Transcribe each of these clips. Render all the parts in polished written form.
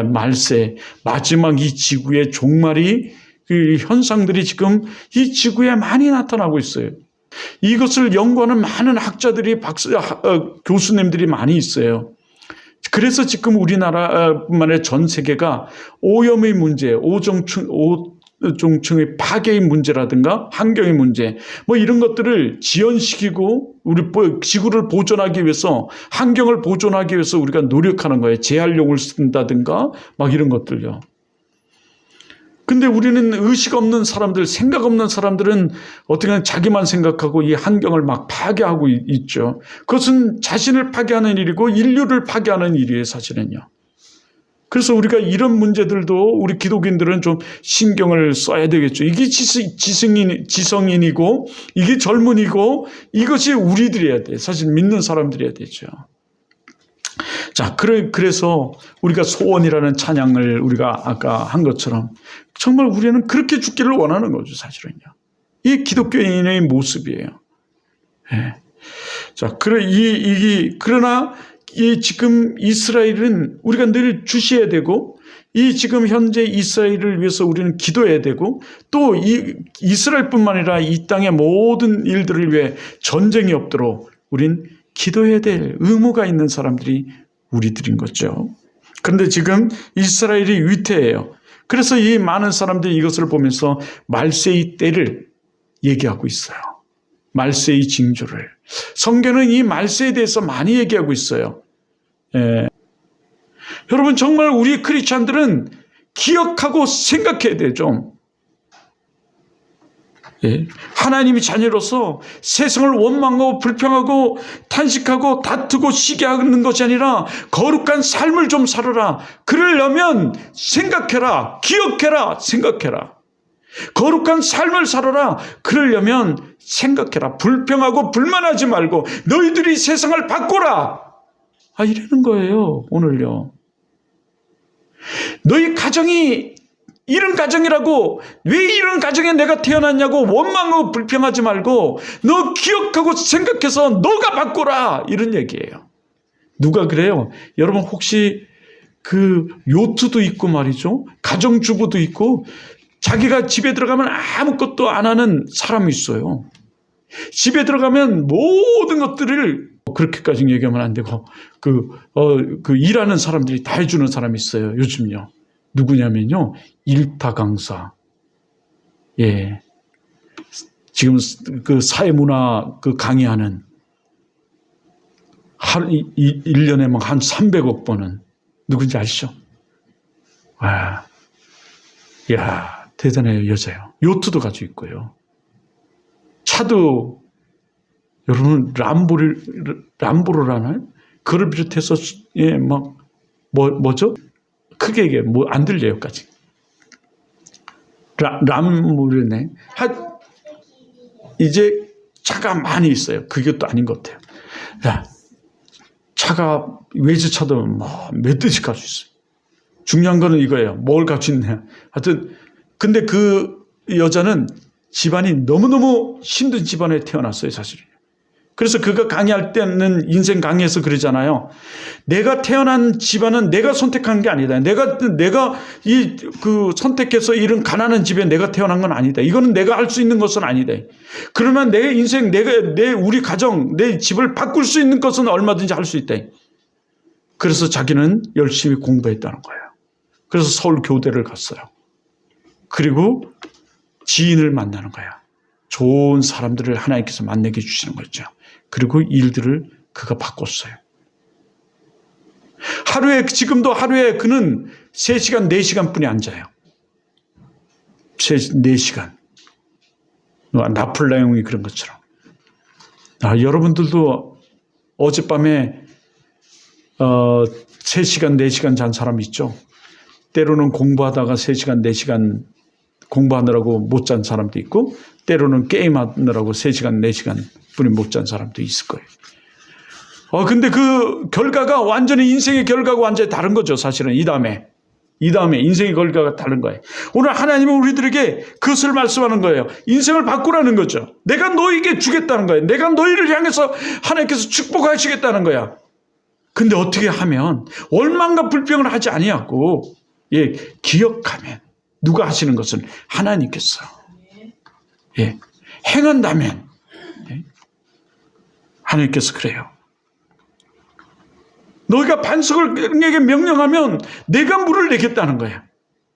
말세, 마지막 이 지구의 종말이 그 현상들이 지금 이 지구에 많이 나타나고 있어요. 이것을 연구하는 많은 학자들이 교수님들이 많이 있어요. 그래서 지금 우리나라뿐만 아니라 전 세계가 오염의 문제, 오종층의 파괴의 문제라든가 환경의 문제 뭐 이런 것들을 지연시키고 우리 지구를 보존하기 위해서 환경을 보존하기 위해서 우리가 노력하는 거예요. 재활용을 쓴다든가 막 이런 것들요. 근데 우리는 의식 없는 사람들, 생각 없는 사람들은 어떻게 하면 자기만 생각하고 이 환경을 막 파괴하고 있죠. 그것은 자신을 파괴하는 일이고 인류를 파괴하는 일이에요, 사실은요. 그래서 우리가 이런 문제들도 우리 기독인들은 좀 신경을 써야 되겠죠. 이게 지성인이고 이게 젊은이고 이것이 우리들이어야 돼. 사실 믿는 사람들이어야 되죠. 자, 그래서 우리가 소원이라는 찬양을 우리가 아까 한 것처럼 정말 우리는 그렇게 죽기를 원하는 거죠, 사실은요. 이 기독교인의 모습이에요. 네. 자, 그러나 이 지금 이스라엘은 우리가 늘 주시해야 되고 이 지금 현재 이스라엘을 위해서 우리는 기도해야 되고 또 이 이스라엘뿐만 아니라 이 땅의 모든 일들을 위해 전쟁이 없도록 우린 기도해야 될 의무가 있는 사람들이 우리들인 거죠. 그런데 지금 이스라엘이 위태해요. 그래서 이 많은 사람들이 이것을 보면서 말세의 때를 얘기하고 있어요. 말세의 징조를. 성경은 이 말세에 대해서 많이 얘기하고 있어요. 여러분 정말 우리 크리스찬들은 기억하고 생각해야 돼요. 좀. 하나님의 자녀로서 세상을 원망하고 불평하고 탄식하고 다투고 시기 하는 것이 아니라 거룩한 삶을 좀 살아라. 그러려면 생각해라. 기억해라. 생각해라. 거룩한 삶을 살아라. 그러려면 생각해라. 불평하고 불만하지 말고 너희들이 세상을 바꾸라. 이러는 거예요. 오늘요. 너희 가정이 이런 가정이라고 왜 이런 가정에 내가 태어났냐고 원망하고 불평하지 말고 너 기억하고 생각해서 너가 바꾸라. 이런 얘기예요. 누가 그래요? 여러분 혹시 그 요트도 있고 말이죠. 가정주부도 있고 자기가 집에 들어가면 아무것도 안 하는 사람이 있어요. 집에 들어가면 모든 것들을 그렇게까지 얘기하면 안 되고 그 일하는 사람들이 다 해주는 사람이 있어요. 요즘요. 누구냐면요. 일타 강사. 예. 지금 그 사회문화 그 강의하는 1년에 막 한 300억 버는 누군지 아시죠? 와. 이야, 대단해요, 여자요. 요트도 가지고 있고요. 차도 여러분 람보르라나요? 그를 비롯해서 예, 막 뭐죠? 크게 얘기해 뭐 안 들려요까지. 람보르네. 이제 차가 많이 있어요. 그게 또 아닌 것 같아요. 야, 차가 외제차도 몇 대씩 가지고 있어요. 중요한 거는 이거예요. 뭘 가지고 있냐. 하여튼 근데 그 여자는 집안이 너무너무 힘든 집안에 태어났어요, 사실은. 그래서 그가 강의할 때는 인생 강의에서 그러잖아요. 내가 태어난 집안은 내가 선택한 게 아니다. 내가 선택해서 이런 가난한 집에 내가 태어난 건 아니다. 이거는 내가 할 수 있는 것은 아니다. 그러나 내 인생, 우리 가정, 내 집을 바꿀 수 있는 것은 얼마든지 할 수 있다. 그래서 자기는 열심히 공부했다는 거예요. 그래서 서울 교대를 갔어요. 그리고 지인을 만나는 거야. 좋은 사람들을 하나님께서 만나게 해주시는 거죠. 그리고 일들을 그가 바꿨어요. 지금도 하루에 그는 3시간, 4시간 뿐이 앉아요. 4시간. 나폴레옹이 그런 것처럼. 여러분들도 어젯밤에 3시간, 4시간 잔 사람 있죠? 때로는 공부하다가 3시간, 4시간 공부하느라고 못 잔 사람도 있고 때로는 게임하느라고 3시간, 4시간 뿐이 못 잔 사람도 있을 거예요. 근데 그 결과가 완전히 인생의 결과가 완전히 다른 거죠. 사실은 이 다음에 인생의 결과가 다른 거예요. 오늘 하나님은 우리들에게 그것을 말씀하는 거예요. 인생을 바꾸라는 거죠. 내가 너에게 주겠다는 거예요. 내가 너희를 향해서 하나님께서 축복하시겠다는 거야. 근데 어떻게 하면 원망과 불평을 하지 아니하고 기억하면 누가 하시는 것은 하나님께서 행한다면 하나님께서 그래요. 너희가 반석을 내게 명령하면 내가 물을 내겠다는 거야.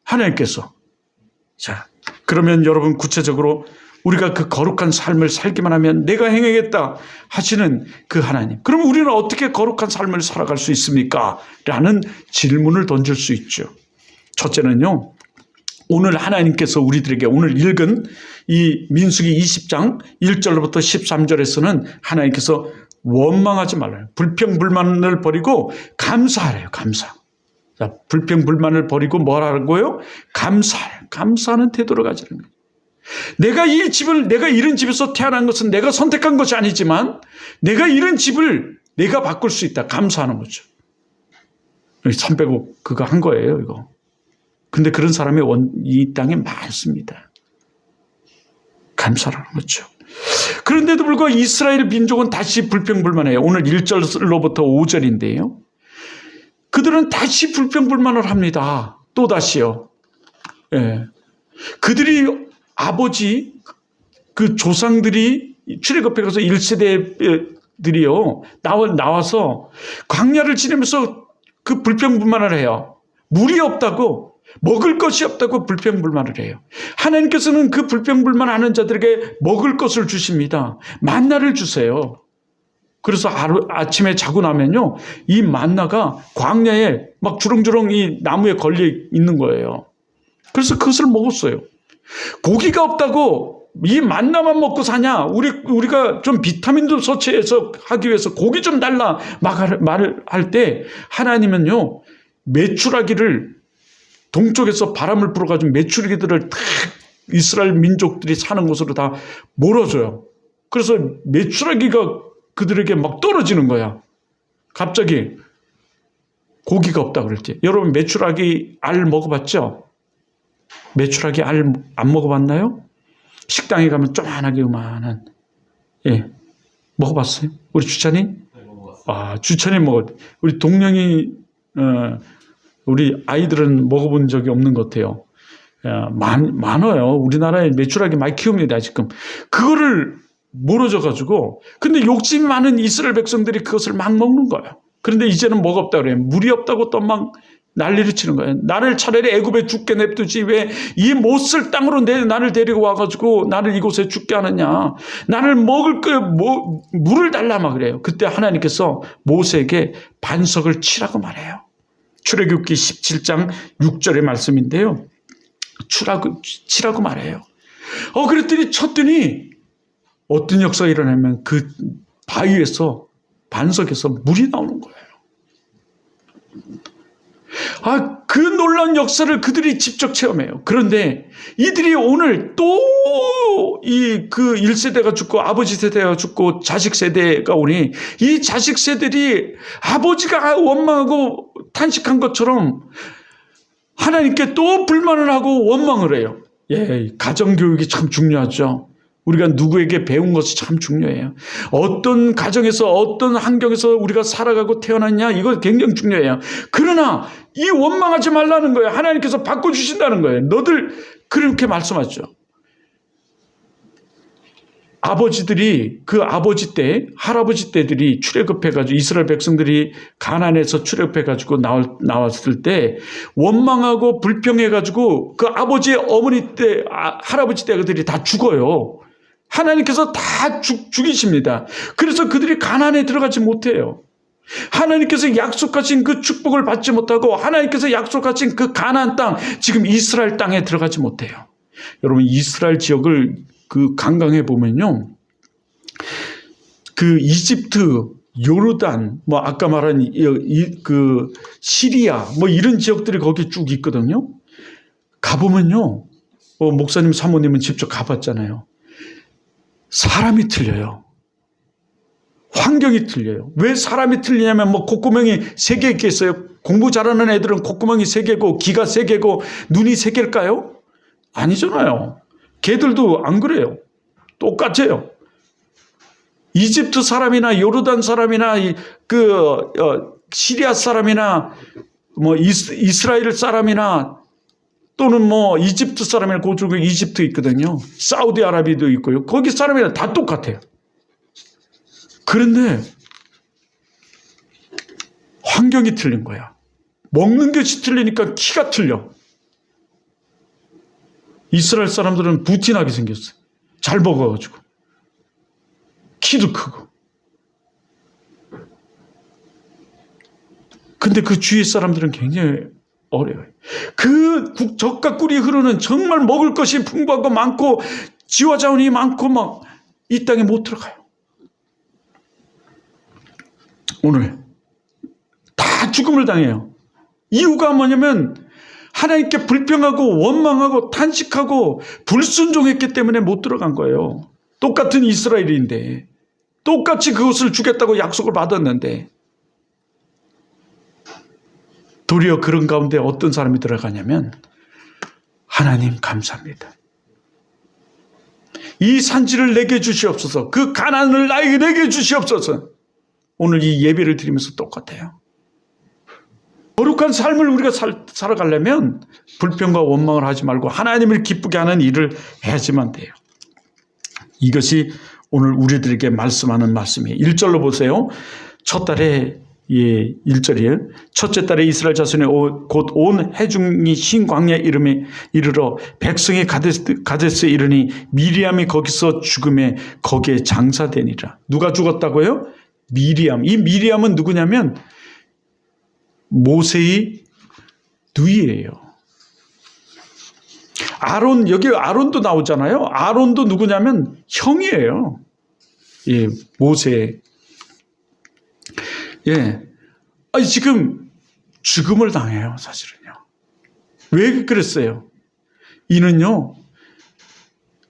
하나님께서. 자, 그러면 여러분 구체적으로 우리가 그 거룩한 삶을 살기만 하면 내가 행하겠다 하시는 그 하나님. 그럼 우리는 어떻게 거룩한 삶을 살아갈 수 있습니까? 라는 질문을 던질 수 있죠. 첫째는요. 오늘 하나님께서 우리들에게 오늘 읽은 이 민수기 20장 1절부터 13절에서는 하나님께서 원망하지 말아요. 불평불만을 버리고 감사하래요. 감사. 자, 불평불만을 버리고 뭐라고요? 감사하래요. 감사하는 태도로 가지는 거예요. 내가 이런 집에서 태어난 것은 내가 선택한 것이 아니지만 내가 이런 집을 내가 바꿀 수 있다. 감사하는 거죠. 선배고 그거 한 거예요, 이거. 근데 그런 사람이 이 땅에 많습니다. 감사라는 거죠. 그런데도 불구하고 이스라엘 민족은 다시 불평불만해요. 오늘 1절로부터 5절인데요. 그들은 다시 불평불만을 합니다. 또 다시요. 그들이 아버지 그 조상들이 출애굽해 가서 1세대들이요. 나와서 광야를 지내면서 그 불평불만을 해요. 물이 없다고 먹을 것이 없다고 불평불만을 해요. 하나님께서는 그 불평불만하는 자들에게 먹을 것을 주십니다. 만나를 주세요. 그래서 아침에 자고 나면요, 이 만나가 광야에 막 주렁주렁 이 나무에 걸려 있는 거예요. 그래서 그것을 먹었어요. 고기가 없다고 이 만나만 먹고 사냐? 우리가 좀 비타민도 섭취해서 하기 위해서 고기 좀 달라 말을 할 때 하나님은요, 메추라기를 동쪽에서 바람을 불어가지고 메추라기들을 다 이스라엘 민족들이 사는 곳으로 다 몰아줘요. 그래서 메추라기가 그들에게 막 떨어지는 거야. 갑자기 고기가 없다 그럴 때. 여러분 메추라기 알 먹어봤죠? 메추라기 알 안 먹어봤나요? 식당에 가면 조그만하게 요만한. 먹어봤어요? 우리 주찬이? 네, 먹어봤어요. 아, 주찬이 우리 동령이 우리 아이들은 먹어본 적이 없는 것 같아요. 많아요. 우리나라에 메추라기 많이 키웁니다, 지금. 그거를 멀어져가지고, 근데 욕심 많은 이스라엘 백성들이 그것을 막 먹는 거예요. 그런데 이제는 뭐가 없다 그래요. 물이 없다고 또 막 난리를 치는 거예요. 나를 차라리 애굽에 죽게 냅두지 왜 이 못 쓸 땅으로 나를 데리고 와가지고 나를 이곳에 죽게 하느냐. 나를 먹을 물을 달라 막 그래요. 그때 하나님께서 모세에게 반석을 치라고 말해요. 출애굽기 17장 6절의 말씀인데요. 치라고 말해요. 그랬더니 쳤더니 어떤 역사가 일어나면 그 바위에서 반석에서 물이 나오는 거예요. 그 놀라운 역사를 그들이 직접 체험해요. 그런데 이들이 오늘 또 그 1세대가 죽고 아버지 세대가 죽고 자식 세대가 오니 이 자식 세대들이 아버지가 원망하고 탄식한 것처럼 하나님께 또 불만을 하고 원망을 해요. 가정교육이 참 중요하죠. 우리가 누구에게 배운 것이 참 중요해요. 어떤 가정에서 어떤 환경에서 우리가 살아가고 태어났냐 이거 굉장히 중요해요. 그러나 이 원망하지 말라는 거예요. 하나님께서 바꿔주신다는 거예요. 너들 그렇게 말씀하죠. 아버지들이 그 아버지 때 할아버지 때들이 출애굽해가지고 이스라엘 백성들이 가나안에서 출애굽해가지고 나왔을 때 원망하고 불평해가지고 그 아버지의 어머니 때 할아버지 때 그들이 다 죽어요. 하나님께서 다 죽이십니다. 그래서 그들이 가나안에 들어가지 못해요. 하나님께서 약속하신 그 축복을 받지 못하고 하나님께서 약속하신 그 가나안 땅 지금 이스라엘 땅에 들어가지 못해요. 여러분 이스라엘 지역을 그 관광해 보면요, 그 이집트, 요르단, 뭐 아까 말한 그 시리아, 뭐 이런 지역들이 거기 쭉 있거든요. 가보면요, 목사님, 사모님은 직접 가봤잖아요. 사람이 틀려요. 환경이 틀려요. 왜 사람이 틀리냐면 뭐 콧구멍이 3개 있겠어요? 공부 잘하는 애들은 콧구멍이 3개고 귀가 3개고 눈이 3개일까요? 아니잖아요. 걔들도 안 그래요. 똑같아요. 이집트 사람이나 요르단 사람이나 시리아 사람이나 뭐 이스라엘 사람이나 또는 뭐 이집트 사람이나 그쪽에 이집트 있거든요. 사우디아라비아도 있고요. 거기 사람이나 다 똑같아요. 그런데 환경이 틀린 거야. 먹는 것이 틀리니까 키가 틀려. 이스라엘 사람들은 부티나게 생겼어요. 잘 먹어가지고. 키도 크고. 근데 그 주위 사람들은 굉장히 어려워요. 그 젖과 꿀이 흐르는 정말 먹을 것이 풍부하고 많고 지화자원이 많고 막 이 땅에 못 들어가요. 오늘 다 죽음을 당해요. 이유가 뭐냐면 하나님께 불평하고 원망하고 탄식하고 불순종했기 때문에 못 들어간 거예요. 똑같은 이스라엘인데 똑같이 그것을 주겠다고 약속을 받았는데 도리어 그런 가운데 어떤 사람이 들어가냐면 하나님 감사합니다. 이 산지를 내게 주시옵소서. 그 가나안을 나에게 내게 주시옵소서. 오늘 이 예배를 드리면서 똑같아요. 거룩한 삶을 우리가 살아가려면 불평과 원망을 하지 말고 하나님을 기쁘게 하는 일을 해야지만 돼요. 이것이 오늘 우리들에게 말씀하는 말씀이에요. 1절로 보세요. 첫 달에 1절이에요. 첫째 달에 이스라엘 자손이 곧 온 해중이 신 광야 이름에 이르러 백성이 가데스에 이르니 미리암이 거기서 죽음에 거기에 장사되니라. 누가 죽었다고요? 미리암. 이 미리암은 누구냐면 모세의 누이예요. 아론, 여기 아론도 나오잖아요. 아론도 누구냐면 형이에요. 예, 모세. 예. 아니, 지금 죽음을 당해요, 사실은요. 왜 그랬어요? 이는요,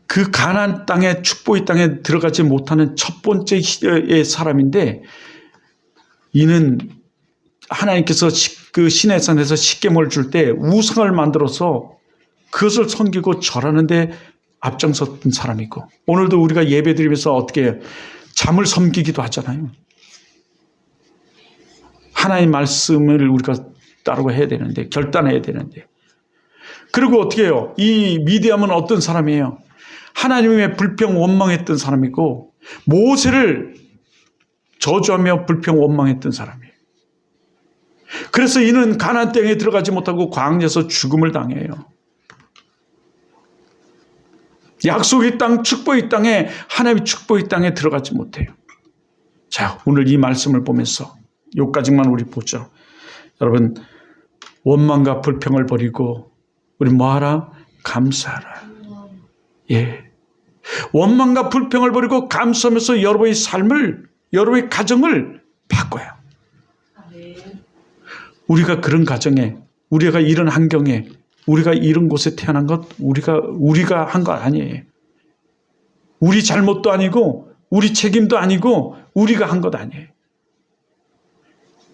그 가나안 땅에, 축복의 땅에 들어가지 못하는 첫 번째 시대의 사람인데, 이는 하나님께서 그 시내산에서 십계명을 줄 때 우상을 만들어서 그것을 섬기고 절하는데 앞장섰던 사람이고, 오늘도 우리가 예배 드리면서 어떻게 잠을 섬기기도 하잖아요. 하나님의 말씀을 우리가 따르고 해야 되는데, 결단해야 되는데. 그리고 어떻게 해요? 이 미디암은 어떤 사람이에요? 하나님의 불평 원망했던 사람이고 모세를 저주하며 불평 원망했던 사람이에요. 그래서 이는 가나안 땅에 들어가지 못하고 광야에서 죽음을 당해요. 약속의 땅, 축복의 땅에, 하나님의 축복의 땅에 들어가지 못해요. 자, 오늘 이 말씀을 보면서 여기까지만 우리 보죠. 여러분, 원망과 불평을 버리고 우리 뭐하라? 감사하라. 예. 원망과 불평을 버리고 감사하면서 여러분의 삶을, 여러분의 가정을 바꿔요. 우리가 그런 가정에, 우리가 이런 환경에, 우리가 이런 곳에 태어난 것, 우리가 한 거 아니에요. 우리 잘못도 아니고, 우리 책임도 아니고, 우리가 한 것 아니에요.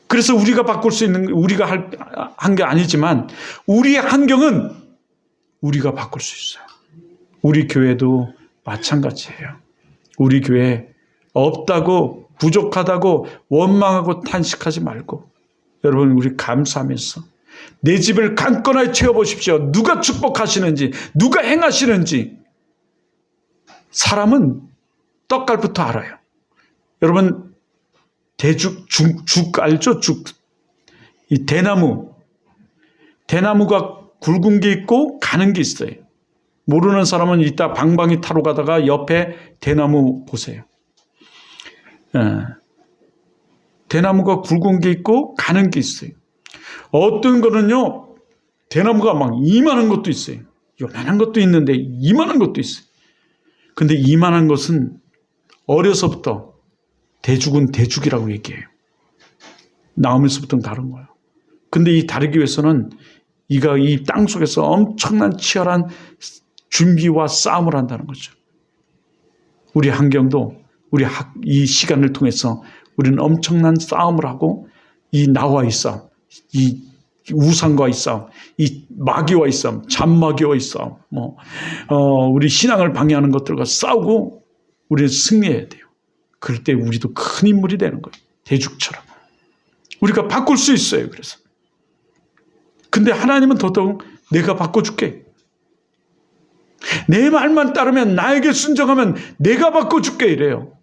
그래서 우리가 바꿀 수 있는, 우리가 한 게 아니지만, 우리의 환경은 우리가 바꿀 수 있어요. 우리 교회도 마찬가지예요. 우리 교회 없다고, 부족하다고, 원망하고 탄식하지 말고, 여러분, 우리 감사하면서 내 집을 강건하게 채워보십시오. 누가 축복하시는지, 누가 행하시는지. 사람은 떡갈부터 알아요. 여러분, 죽 알죠? 죽. 이 대나무가 굵은 게 있고 가는 게 있어요. 모르는 사람은 이따 방방이 타러 가다가 옆에 대나무 보세요. 대나무가 굵은 게 있고 가는 게 있어요. 어떤 거는요, 대나무가 막 이만한 것도 있어요. 요만한 것도 있는데 이만한 것도 있어요. 근데 이만한 것은 어려서부터 대죽은 대죽이라고 얘기해요. 나오면서부터 다른 거예요. 근데 이 다르기 위해서는 이가 이 땅 속에서 엄청난 치열한 준비와 싸움을 한다는 거죠. 우리 환경도 이 시간을 통해서 우리는 엄청난 싸움을 하고 이 나와의 싸움, 이 우상과의 싸움, 이 마귀와의 싸움, 잔마귀와의 싸움, 우리 신앙을 방해하는 것들과 싸우고 우리는 승리해야 돼요. 그럴 때 우리도 큰 인물이 되는 거예요. 대죽처럼. 우리가 바꿀 수 있어요. 그래서. 근데 하나님은 더더욱 내가 바꿔줄게. 내 말만 따르면, 나에게 순종하면 내가 바꿔줄게 이래요.